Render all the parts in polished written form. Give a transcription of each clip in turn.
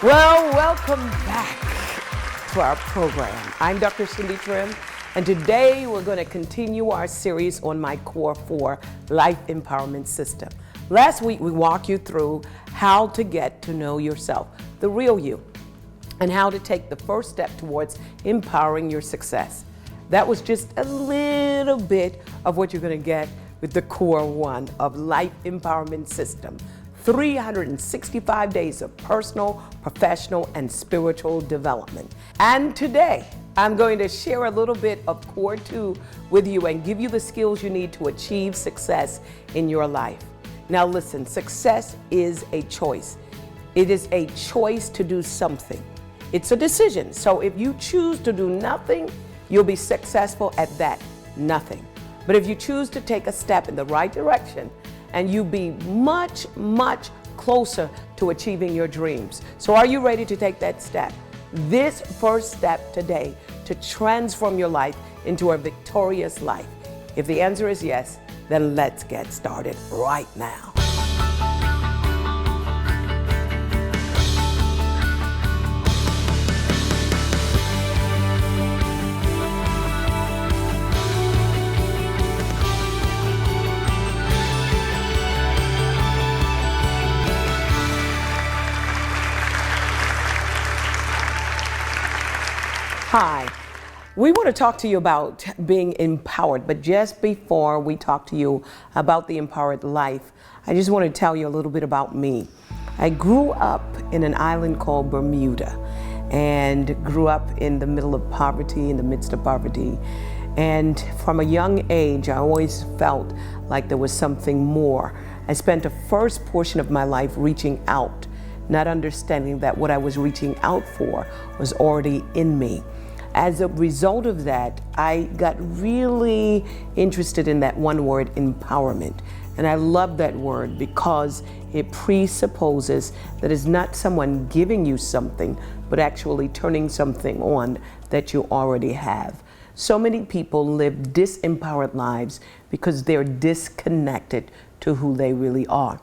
Well, welcome back to our program. I'm Dr. Cindy Trim, and today we're going to continue our series on my Core 4 Life Empowerment System. Last week, we walked you through how to get to know yourself, the real you, and how to take the first step towards empowering your success. That was just a little bit of what you're going to get with the Core 1 of Life Empowerment System. 365 days of personal, professional, and spiritual development. And today, I'm going to share a little bit of Core 2 with you and give you the skills you need to achieve success in your life. Now listen, success is a choice. It is a choice to do something. It's a decision. So if you choose to do nothing, you'll be successful at that nothing. But if you choose to take a step in the right direction, and you be much, much closer to achieving your dreams. So are you ready to take that step? This first step today to transform your life into a victorious life. If the answer is yes, then let's get started right now. Hi, we want to talk to you about being empowered, but just before we talk to you about the empowered life, I just want to tell you a little bit about me. I grew up in an island called Bermuda and grew up in the middle of poverty, in the midst of poverty. And from a young age, I always felt like there was something more. I spent the first portion of my life reaching out, not understanding that what I was reaching out for was already in me. As a result of that, I got really interested in that one word, empowerment. And I love that word because it presupposes that it's not someone giving you something, but actually turning something on that you already have. So many people live disempowered lives because they're disconnected to who they really are.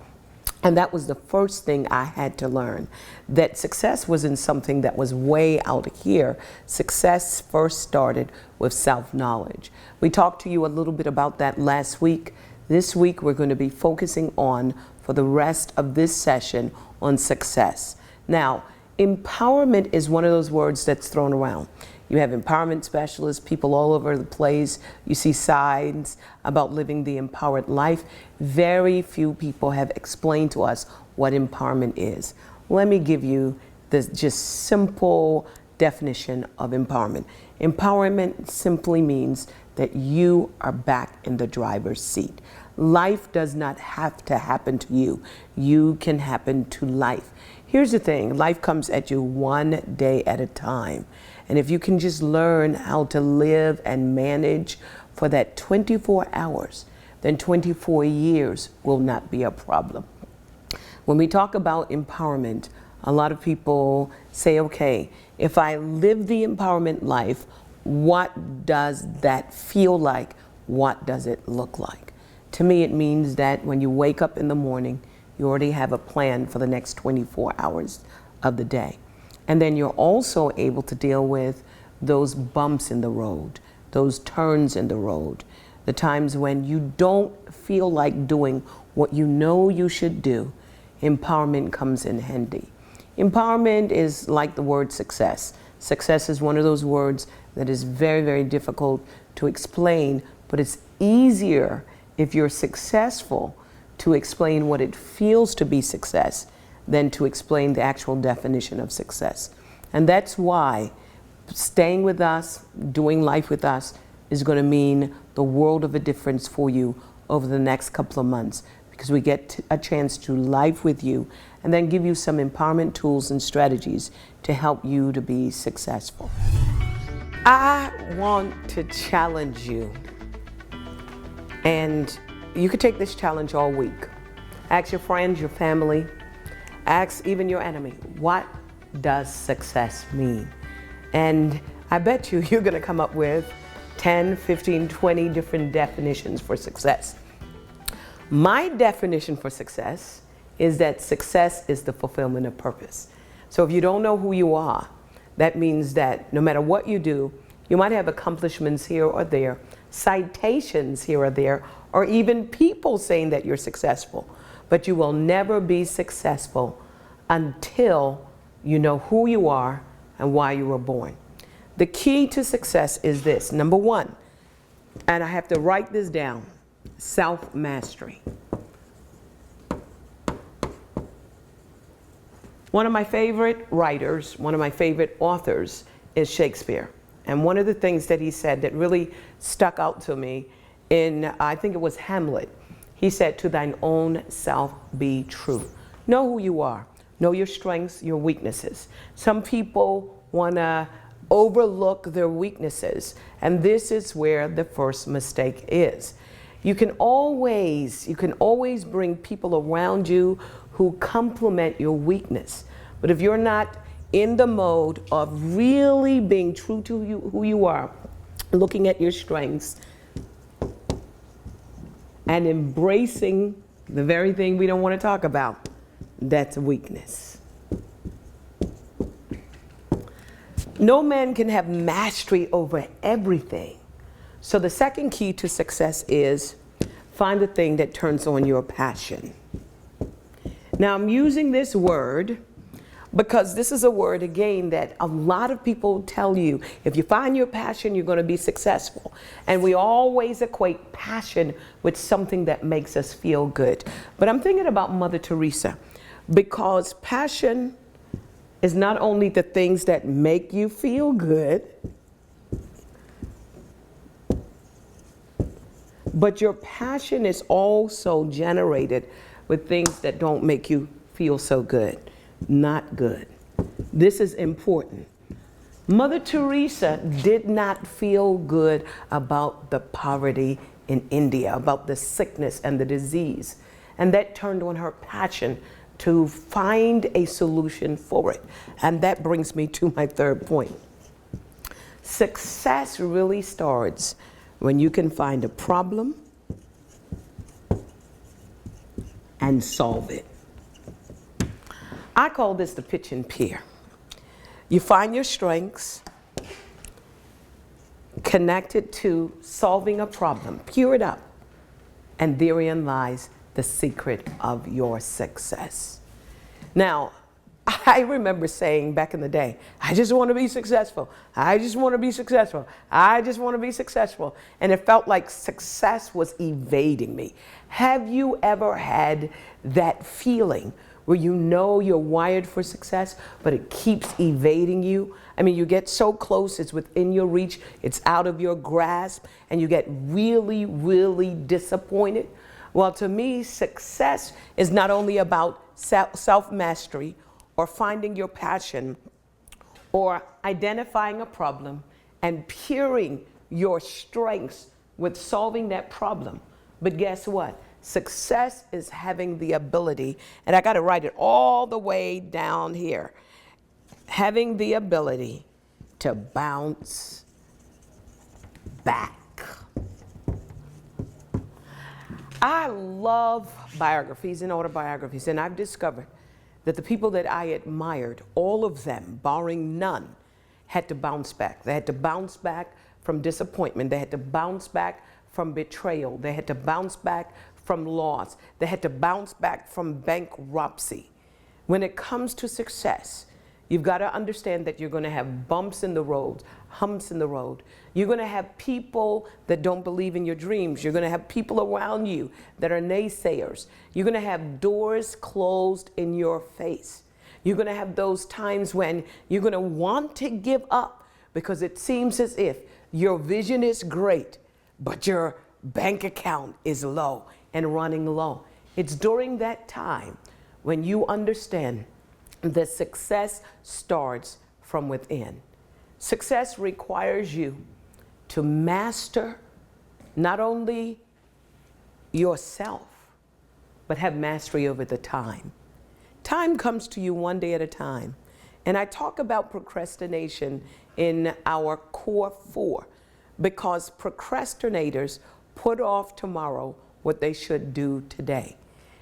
And that was the first thing I had to learn, that success wasn't something that was way out here. Success first started with self-knowledge. We talked to you a little bit about that last week. This week we're going to be focusing on, for the rest of this session, on success. Now, empowerment is one of those words that's thrown around. You have empowerment specialists, people all over the place. You see signs about living the empowered life. Very few people have explained to us what empowerment is. Let me give you this just simple definition of empowerment. Empowerment simply means that you are back in the driver's seat. Life does not have to happen to you. You can happen to life. Here's the thing, life comes at you one day at a time. And if you can just learn how to live and manage for that 24 hours, then 24 years will not be a problem. When we talk about empowerment, a lot of people say, okay, if I live the empowerment life, what does that feel like? What does it look like? To me, it means that when you wake up in the morning, you already have a plan for the next 24 hours of the day. And then you're also able to deal with those bumps in the road, those turns in the road, the times when you don't feel like doing what you know you should do. Empowerment comes in handy. Empowerment is like the word success. Success is one of those words that is very, very difficult to explain, but it's easier if you're successful to explain what it feels to be success than to explain the actual definition of success. And that's why staying with us, doing life with us, is going to mean the world of a difference for you over the next couple of months, because we get a chance to live with you and then give you some empowerment tools and strategies to help you to be successful. I want to challenge you, and you could take this challenge all week. Ask your friends, your family, ask even your enemy, what does success mean? And I bet you're going to come up with 10, 15, 20 different definitions for success. My definition for success is that success is the fulfillment of purpose. So if you don't know who you are, that means that no matter what you do, you might have accomplishments here or there, citations here or there, or even people saying that you're successful. But you will never be successful until you know who you are and why you were born. The key to success is this. Number one, and I have to write this down, self-mastery. One of my favorite writers, one of my favorite authors is Shakespeare. And one of the things that he said that really stuck out to me in, I think it was Hamlet, he said, "To thine own self be true." Know who you are. Know your strengths, your weaknesses. Some people want to overlook their weaknesses, and this is where the first mistake is. You can always bring people around you who complement your weakness. But if you're not in the mode of really being true to who you are, looking at your strengths, and embracing the very thing we don't want to talk about, that's a weakness. No man can have mastery over everything. So the second key to success is find the thing that turns on your passion. Now I'm using this word because this is a word, again, that a lot of people tell you, if you find your passion, you're going to be successful. And we always equate passion with something that makes us feel good. But I'm thinking about Mother Teresa, because passion is not only the things that make you feel good, but your passion is also generated with things that don't make you feel so good. Not good. This is important. Mother Teresa did not feel good about the poverty in India, about the sickness and the disease. And that turned on her passion to find a solution for it. And that brings me to my third point. Success really starts when you can find a problem and solve it. I call this the pitch and peer. You find your strengths, connect it to solving a problem, peer it up, and therein lies the secret of your success. Now, I remember saying back in the day, I just want to be successful. I just want to be successful. I just want to be successful. And it felt like success was evading me. Have you ever had that feeling where you know you're wired for success, but it keeps evading you? I mean, you get so close, it's within your reach, it's out of your grasp, and you get really, really disappointed. Well, to me, success is not only about self-mastery or finding your passion or identifying a problem and pairing your strengths with solving that problem. But guess what? Success is having the ability, and I got to write it all the way down here, having the ability to bounce back. I love biographies and autobiographies, and I've discovered that the people that I admired, all of them, barring none, had to bounce back. They had to bounce back from disappointment. They had to bounce back from betrayal. They had to bounce back from loss. They had to bounce back from bankruptcy. When it comes to success, you've got to understand that you're going to have bumps in the road, humps in the road. You're going to have people that don't believe in your dreams. You're going to have people around you that are naysayers. You're going to have doors closed in your face. You're going to have those times when you're going to want to give up because it seems as if your vision is great, but your bank account is low and running low. It's during that time when you understand that success starts from within. Success requires you to master not only yourself, but have mastery over the time. Time comes to you one day at a time. And I talk about procrastination in our core 4 because procrastinators put off tomorrow what they should do today.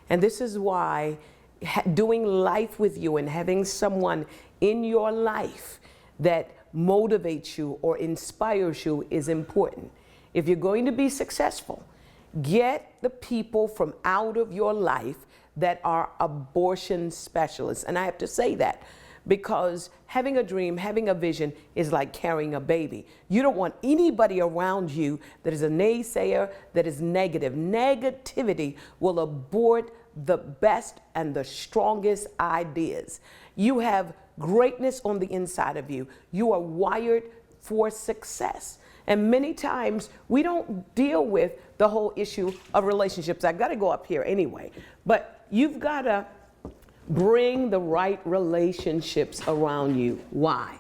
And this is why doing life with you and having someone in your life that motivates you or inspires you is important. If you're going to be successful, get the people from out of your life that are abortion specialists. And I have to say that because having a dream, having a vision is like carrying a baby. You don't want anybody around you that is a naysayer, that is negative. Negativity will abort the best and the strongest ideas. You have greatness on the inside of you. You are wired for success. And many times we don't deal with the whole issue of relationships. I got to go up here anyway, but you've got to bring the right relationships around you. Why?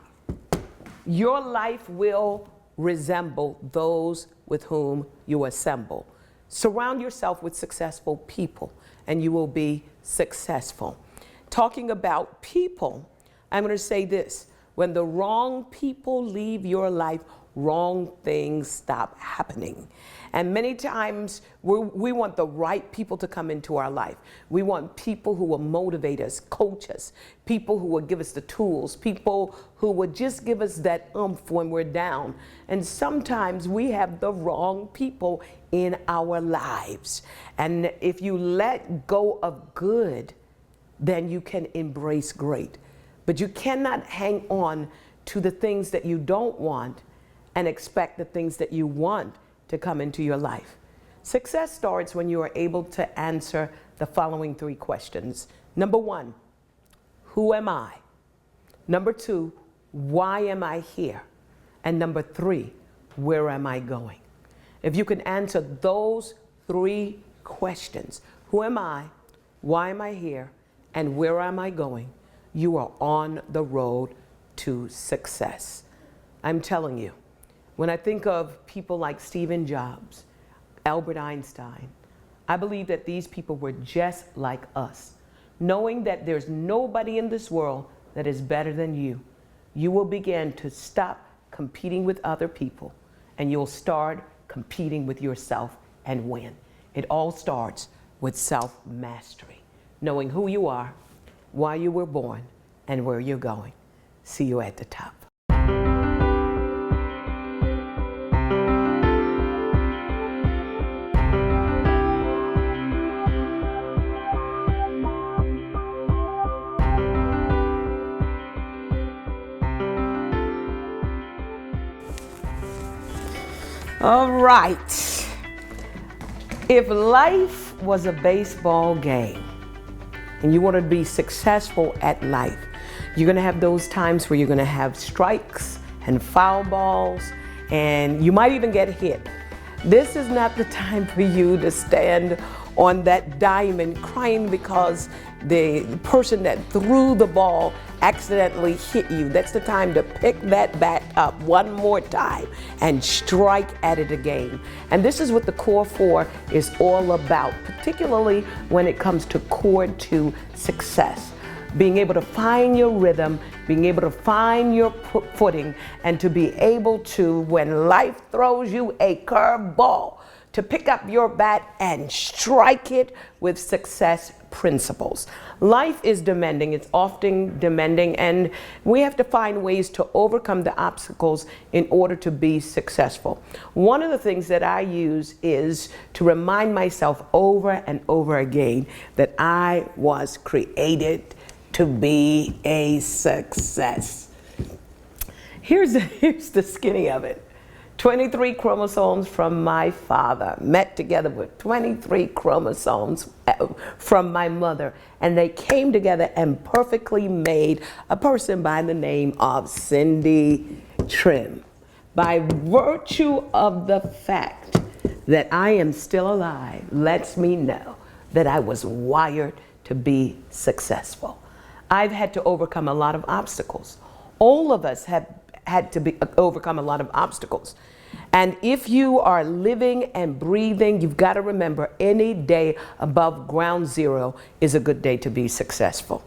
Your life will resemble those with whom you assemble. Surround yourself with successful people and you will be successful. Talking about people, I'm going to say this. When the wrong people leave your life, wrong things stop happening. And many times we want the right people to come into our life. We want people who will motivate us, coach us, people who will give us the tools, people who would just give us that oomph when we're down. And sometimes we have the wrong people in our lives. And if you let go of good, then you can embrace great. But you cannot hang on to the things that you don't want and expect the things that you want to come into your life. Success starts when you are able to answer the following 3 questions. Number 1, who am I? Number 2, why am I here? And number 3, where am I going? If you can answer those 3 questions, who am I, why am I here, and where am I going, you are on the road to success. I'm telling you, when I think of people like Stephen Jobs, Albert Einstein, I believe that these people were just like us. Knowing that there's nobody in this world that is better than you, you will begin to stop competing with other people and you'll start competing with yourself and win. It all starts with self-mastery, knowing who you are, why you were born, and where you're going. See you at the top. All right. If life was a baseball game and you want to be successful at life, you're going to have those times where you're going to have strikes and foul balls, and you might even get hit. This is not the time for you to stand on that diamond crying because the person that threw the ball accidentally hit you. That's the time to pick that bat up one more time and strike at it again. And this is what the Core 4 is all about, particularly when it comes to Core 2 success. Being able to find your rhythm, being able to find your footing, and to be able to, when life throws you a curveball, to pick up your bat and strike it with success principles. Life is demanding, it's often demanding, and we have to find ways to overcome the obstacles in order to be successful. One of the things that I use is to remind myself over and over again that I was created to be a success. Here's the skinny of it. 23 chromosomes from my father met together with 23 chromosomes from my mother, and they came together and perfectly made a person by the name of Cindy Trim. By virtue of the fact that I am still alive lets me know that I was wired to be successful. I've had to overcome a lot of obstacles. All of us have had to overcome a lot of obstacles. And if you are living and breathing, you've got to remember any day above ground zero is a good day to be successful.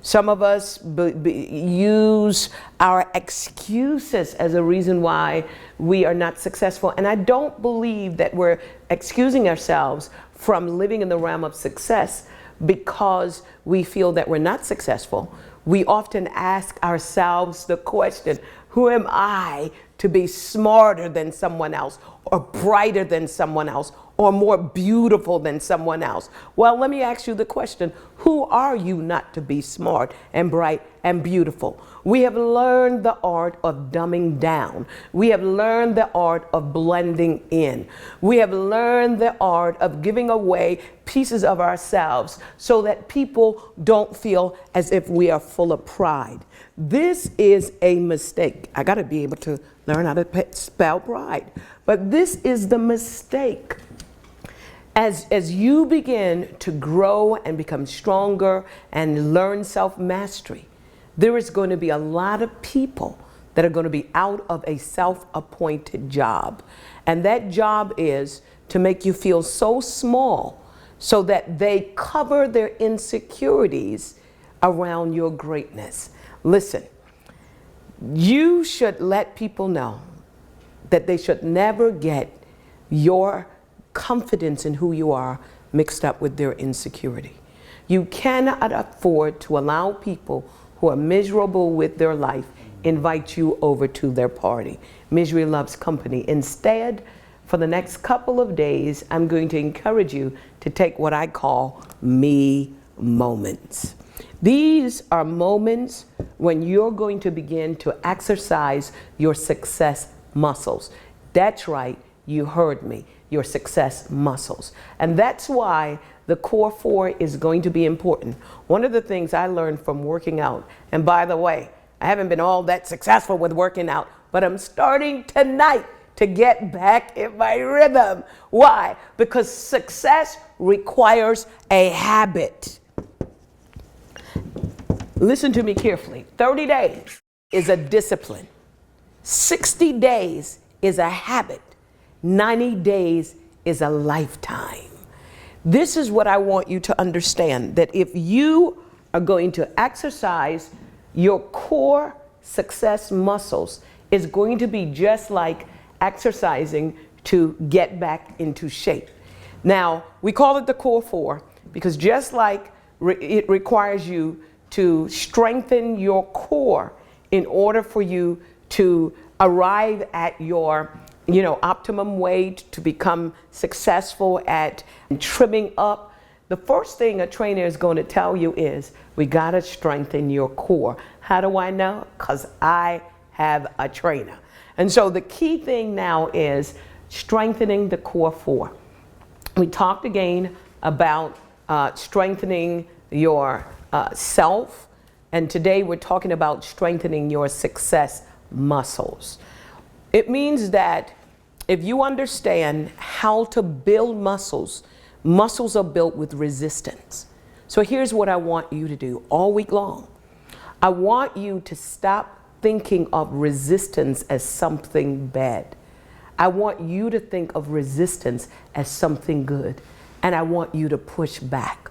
Some of us use our excuses as a reason why we are not successful. And I don't believe that we're excusing ourselves from living in the realm of success because we feel that we're not successful. We often ask ourselves the question, who am I to be smarter than someone else, or brighter than someone else, or more beautiful than someone else? Well, let me ask you the question, who are you not to be smart and bright and beautiful? We have learned the art of dumbing down. We have learned the art of blending in. We have learned the art of giving away pieces of ourselves so that people don't feel as if we are full of pride. This is a mistake. I got to be able to learn how to spell pride. But this is the mistake. As you begin to grow and become stronger and learn self-mastery, there is going to be a lot of people that are going to be out of a self-appointed job. And that job is to make you feel so small so that they cover their insecurities around your greatness. Listen, you should let people know that they should never get your confidence in who you are mixed up with their insecurity. You cannot afford to allow people who are miserable with their life invite you over to their party. Misery loves company. Instead, for the next couple of days, I'm going to encourage you to take what I call me moments. These are moments when you're going to begin to exercise your success muscles. That's right, you heard me, your success muscles. And that's why the core 4 is going to be important. One of the things I learned from working out, and by the way, I haven't been all that successful with working out, but I'm starting tonight to get back in my rhythm. Why? Because success requires a habit. Listen to me carefully. 30 days is a discipline. 60 days is a habit. 90 days is a lifetime. This is what I want you to understand, that if you are going to exercise your core success muscles, it's going to be just like exercising to get back into shape. Now, we call it the core 4 because just like it requires you to strengthen your core in order for you to arrive at your optimum weight, to become successful at trimming up. The first thing a trainer is going to tell you is, we got to strengthen your core. How do I know? Because I have a trainer. And so the key thing now is strengthening the core 4. We talked again about strengthening your self, and today we're talking about strengthening your success muscles. It means that if you understand how to build muscles, muscles are built with resistance. So here's what I want you to do all week long. I want you to stop thinking of resistance as something bad. I want you to think of resistance as something good, and I want you to push back.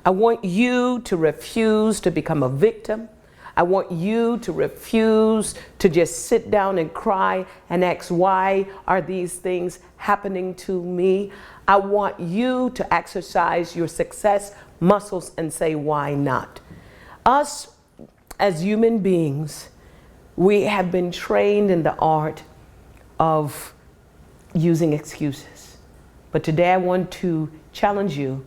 I want you to refuse to become a victim. I want you to refuse to just sit down and cry and ask, why are these things happening to me? I want you to exercise your success muscles and say, why not? Us as human beings, we have been trained in the art of using excuses. But today I want to challenge you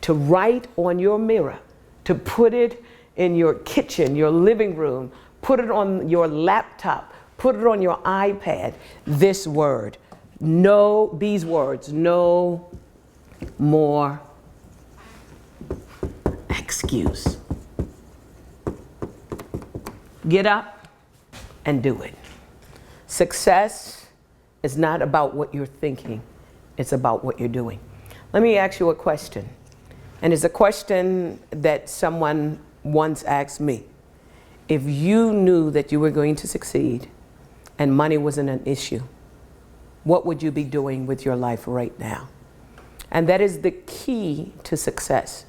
to write on your mirror, to put it in your kitchen, your living room, put it on your laptop, put it on your iPad, this word. No, these words, no more excuse. Get up and do it. Success is not about what you're thinking, it's about what you're doing. Let me ask you a question. And it's a question that someone once asked me. If you knew that you were going to succeed and money wasn't an issue, what would you be doing with your life right now? And that is the key to success.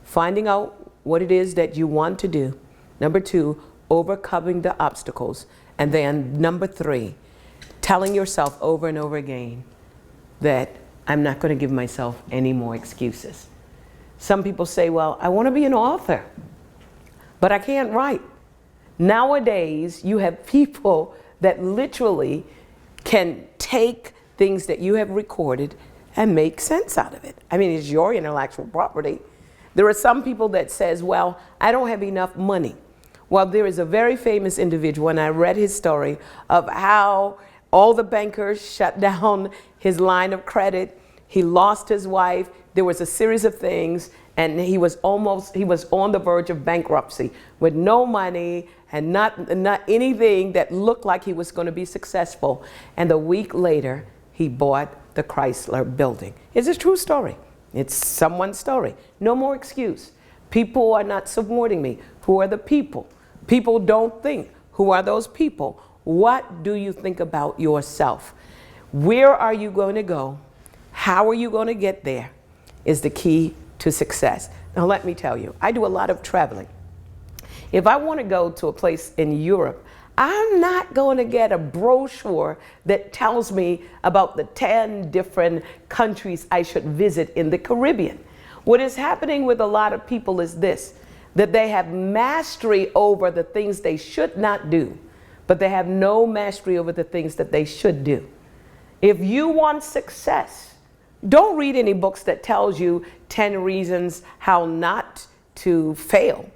Finding out what it is that you want to do. Number 2, overcoming the obstacles. And then number 3, telling yourself over and over again that I'm not going to give myself any more excuses. Some people say, well, I want to be an author. but I can't write. Nowadays, you have people that literally can take things that you have recorded and make sense out of it. I mean, it's your intellectual property. There are some people that says, well, I don't have enough money. Well, there is a very famous individual, and I read his story of how all the bankers shut down his line of credit. He lost his wife. There was a series of things, and he was on the verge of bankruptcy with no money and not anything that looked like he was going to be successful. And a week later, he bought the Chrysler building. It's a true story. It's someone's story. No more excuse. People are not supporting me. Who are the people? People don't think. Who are those people? What do you think about yourself? Where are you going to go? How are you going to get there? Is the key to success. Now let me tell you, I do a lot of traveling. If I want to go to a place in Europe, I'm not going to get a brochure that tells me about the 10 different countries I should visit in the Caribbean. What is happening with a lot of people is this, that they have mastery over the things they should not do, but they have no mastery over the things that they should do. If you want success, don't read any books that tells you 10 reasons how not to fail.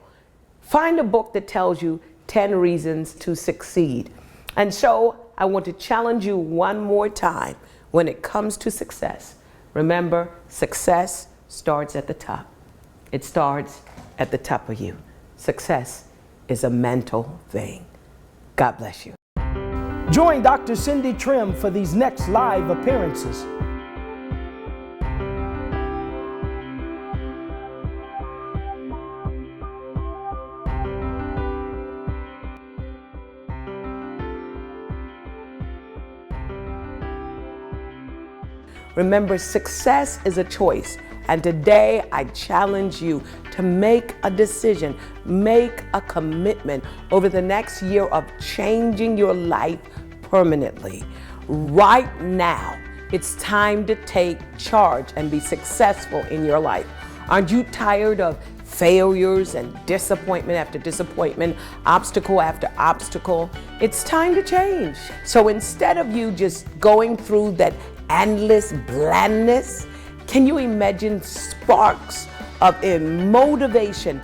Find a book that tells you 10 reasons to succeed. And so I want to challenge you one more time when it comes to success. Remember, success starts at the top. It starts at the top of you. Success is a mental thing. God bless you. Join Dr. Cindy Trimm for these next live appearances. Remember, success is a choice. And today I challenge you to make a decision, make a commitment over the next year of changing your life permanently. Right now, it's time to take charge and be successful in your life. Aren't you tired of failures and disappointment after disappointment, obstacle after obstacle? It's time to change. So instead of you just going through that endless blandness, can you imagine sparks of motivation,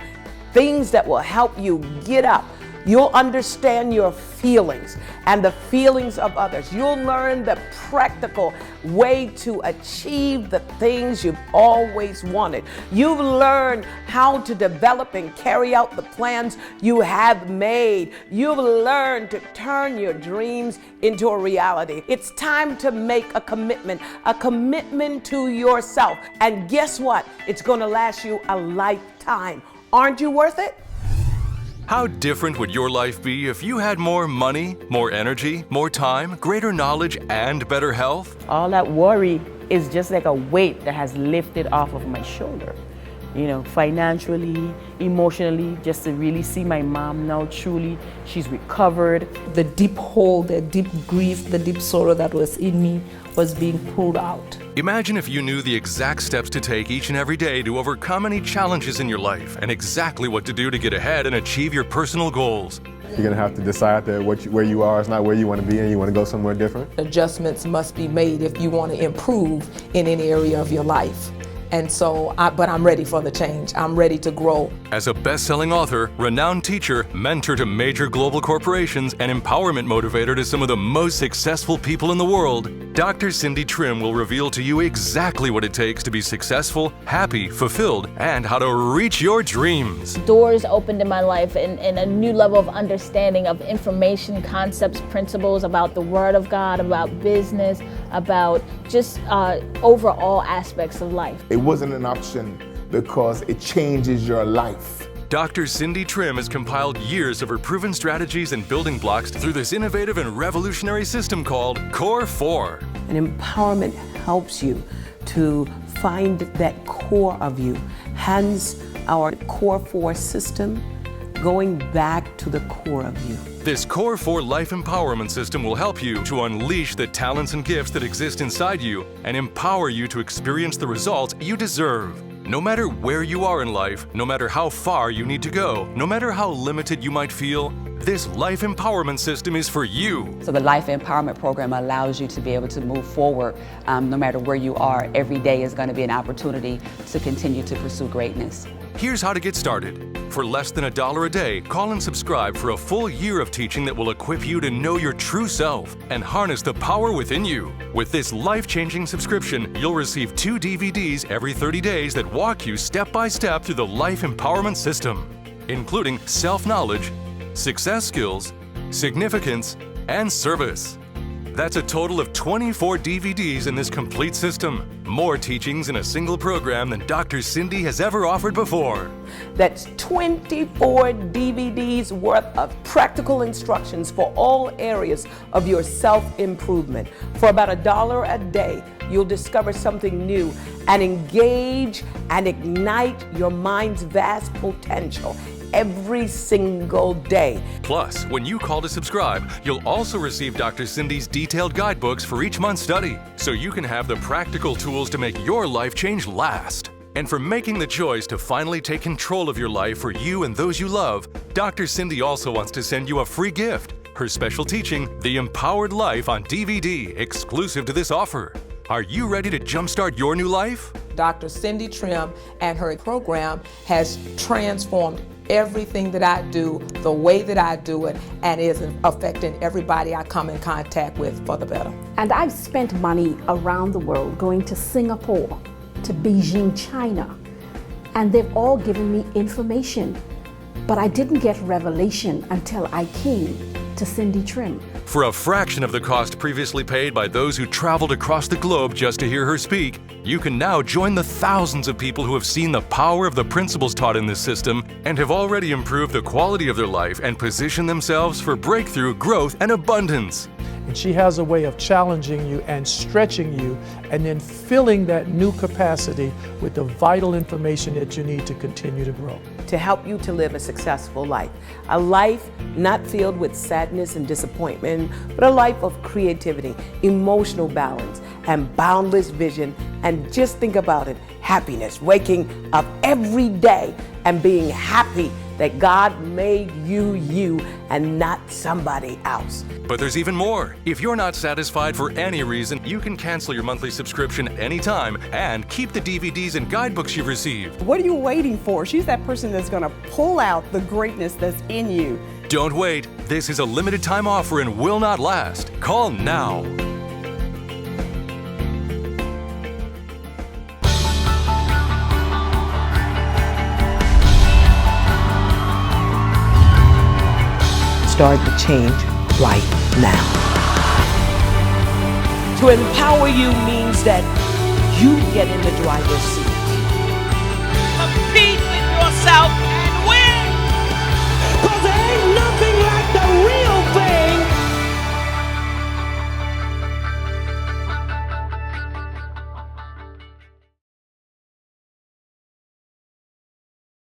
things that will help you get up? You'll understand your feelings and the feelings of others. You'll learn the practical way to achieve the things you've always wanted. You've learned how to develop and carry out the plans you have made. You've learned to turn your dreams into a reality. It's time to make a commitment to yourself. And guess what? It's going to last you a lifetime. Aren't you worth it? How different would your life be if you had more money, more energy, more time, greater knowledge, and better health? All that worry is just like a weight that has lifted off of my shoulder. You know, financially, emotionally, just to really see my mom now truly, she's recovered. The deep hole, the deep grief, the deep sorrow that was in me was being pulled out. Imagine if you knew the exact steps to take each and every day to overcome any challenges in your life and exactly what to do to get ahead and achieve your personal goals. You're going to have to decide that where you are is not where you want to be and you want to go somewhere different. Adjustments must be made if you want to improve in any area of your life. And so, but I'm ready for the change. I'm ready to grow. As a best-selling author, renowned teacher, mentor to major global corporations, and empowerment motivator to some of the most successful people in the world, Dr. Cindy Trimm will reveal to you exactly what it takes to be successful, happy, fulfilled, and how to reach your dreams. Doors opened in my life and a new level of understanding of information, concepts, principles about the Word of God, about business, about just overall aspects of life. It wasn't an option because it changes your life. Dr. Cindy Trimm has compiled years of her proven strategies and building blocks through this innovative and revolutionary system called Core 4. And empowerment helps you to find that core of you. Hence our Core 4 system, going back to the core of you. This Core 4 Life Empowerment System will help you to unleash the talents and gifts that exist inside you and empower you to experience the results you deserve. No matter where you are in life, no matter how far you need to go, no matter how limited you might feel, this life empowerment system is for you. So the Life Empowerment Program allows you to be able to move forward no matter where you are. Every day is going to be an opportunity to continue to pursue greatness. Here's how to get started. For less than $1 a day, call and subscribe for a full year of teaching that will equip you to know your true self and harness the power within you. With this life-changing subscription, you'll receive 2 DVDs every 30 days that walk you step by step through the Life Empowerment System, including self-knowledge, success skills, significance, and service. That's a total of 24 DVDs in this complete system. More teachings in a single program than Dr. Cindy has ever offered before. That's 24 DVDs worth of practical instructions for all areas of your self-improvement. For about $1 a day, you'll discover something new and engage and ignite your mind's vast potential every single day. Plus, when you call to subscribe, you'll also receive Dr. Cindy's detailed guidebooks for each month's study, so you can have the practical tools to make your life change last. And for making the choice to finally take control of your life for you and those you love, Dr. Cindy also wants to send you a free gift, her special teaching, The Empowered Life on DVD, exclusive to this offer. Are you ready to jumpstart your new life? Dr. Cindy Trim and her program has transformed everything that I do, the way that I do it, and is affecting everybody I come in contact with for the better. And I've spent money around the world, going to Singapore, to Beijing, China, and they've all given me information, but I didn't get revelation until I came to Cindy Trim. For a fraction of the cost previously paid by those who traveled across the globe just to hear her speak, you can now join the thousands of people who have seen the power of the principles taught in this system and have already improved the quality of their life and positioned themselves for breakthrough, growth, and abundance. And she has a way of challenging you and stretching you and then filling that new capacity with the vital information that you need to continue to grow. To help you to live a successful life. A life not filled with sadness and disappointment, but a life of creativity, emotional balance, and boundless vision. And just think about it, happiness, waking up every day and being happy that God made you and not somebody else. But there's even more. If you're not satisfied for any reason, you can cancel your monthly subscription anytime and keep the DVDs and guidebooks you've received. What are you waiting for? She's that person that's going to pull out the greatness that's in you. Don't wait. This is a limited time offer and will not last. Call now. Start the change right now. To empower you means that you get in the driver's seat. Peace.